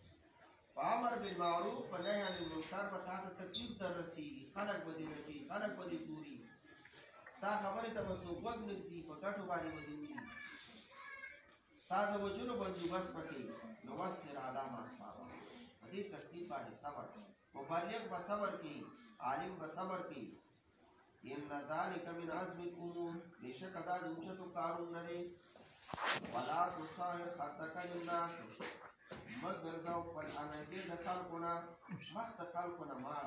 فامر بالمعروف ونهي عن المنکر به تا ته تکلیف در رسېږي خلک به دې رټي خلک به دې ګوري ستا خبرې ته به څوک غوږ نه ږدي په ګټو باندې به دې ویني ستا د وجلو بندوبست به کوي نو واصبر علی ما اصابک په دې تکلیف باندې صبر مبلغ به صبر کوي عالم به صبر کوي ان ذلك من عزم الامور بشک دا د اوچتو کارونه دی ولا تصاحر خطک للناس مگر ذو فالانذير د خلقنا وخت خلقنا ما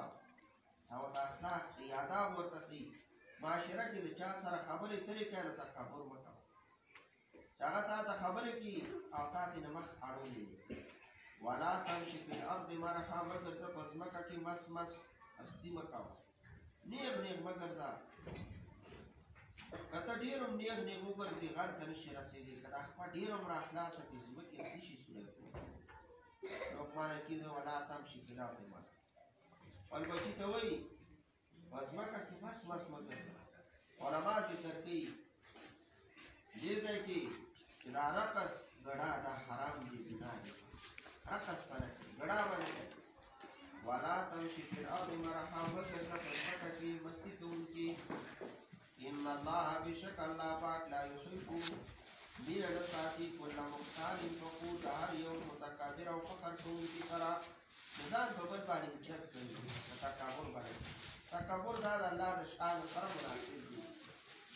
او د اخلاق یادا ورته کوي معاشره کې د چا سره خبرې ترې کوي نو تکبر مکو هغه تا ته خبرې کوي او تا ته مخ اړولې ولا تمشي في الارض مرحا مگر ته په ځمکه کې مس مس استی مکو نیغ نیغ مگر ځه کته ډېر هم نیغ نیغ وګرځي غر ته نشي رسېدلی که دا خپه ډېر هم راخلاصه کړي ځمکې نه شي سوری لقمان حکیم ولا تمشي فی الارض مرحا خپل بچي ته وایي په ځمکه کې بس بس مه ګرځه علما ذکر کوي دې ځای کې چې دا رقص ګډا دا حرام دي ګناه دی رقص به نه کوي ګډا به نه کوي ولا تمشي في الارض مرحا وګرځه په ځمکه کې مستي کوونکي ان الله بشک الله پاک لا يحب مینه نه ساتي کل مختال فخور د هر یو متکبر او فخر کوونکي سره ځان په بل باندې اوچت کوي تکبر باندې تکبر دا د الله د شان سره مناسب دی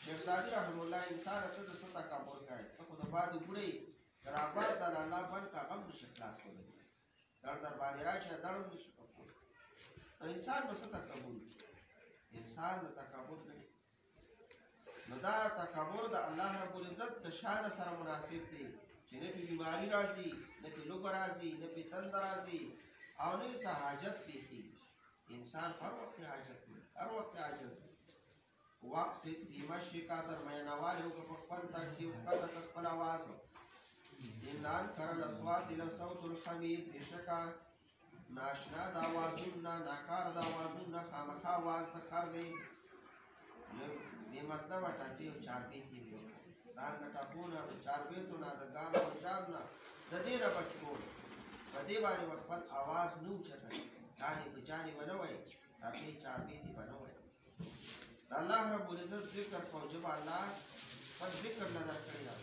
شیخ سعدي رحم الله انسان ته د څه تکبر کوي ته خو د باد وګړي در آباد د الله بند کا غم نشي خلاص کولی در باندې راشه دړم نشي کولی انسان به څه تکبر انسان د تکبر نه نو دا تکبر د الله رب العزت د شان سره مناسب دی چې نه په بیماری راځي نه په لوږه راځي نه په تند راځي او نه څه حاجت پیږي انسان هر وخت حاجت کوي هر وخت حاجت واقصد فی مشیک در مینوال او په خپل ترتیب کته خپل आवाज انان کرل اصوات له صوت الحمید بشکا ناشنا د आवाजونه ناکار د आवाजونه خامخا आवाज ته خر دی به مطلب ټاپی او چارپی دی دا ټاپونه د چارپیتونه د ګام او چابنا د دې را بچو په دې باندې خپل आवाज نو چته یعنی بچانی بنوي ټاپی چارپی دی بنوي الله رب العزت ذکر کو جب الله پر ذکر نظر کړی دا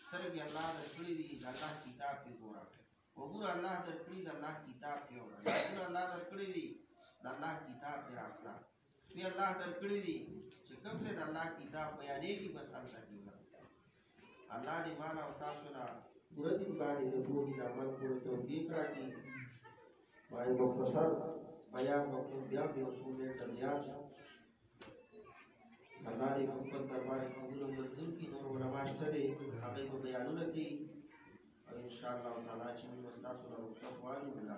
سترګې الله د کړی دی د الله کتاب په ګورا وګور الله د کړی د الله کتاب په ګورا وګور الله د کړی دی د الله کتاب په راخلا وی الله د کړی دی چې کوم څه د الله کتاب بیانېږي بس الله کیږي الله دې مان او تاسو نه ورته باندې د بوګي د عمل کولو توفیق راکړي وای مختصر بیان وکړو بیا په اصول ترجیح الله دې په خپل دربار کې قبول او منظور کړي نور علماء شته دي هغه په بیانونه کې او ان شاء الله تعالی چې موږ تاسو له رخصت وایو بلا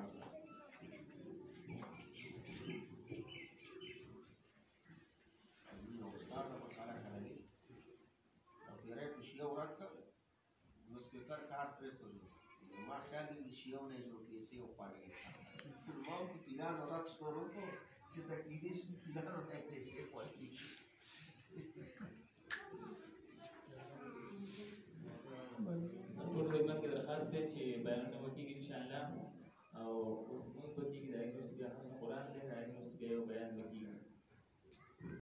نو استاد په کار کوي او پیره په شیو ورکړه نو سپیکر کار پرې کوي ما خیال دې شیو نه جوړ پیسې او پاګې ما په پلان رات شروع کو چې د کېدې شي پلان او پیسې پاګې ټول خدمت کې درخواست دی چې بیانونه وکړي ان شاء الله او اوس موږ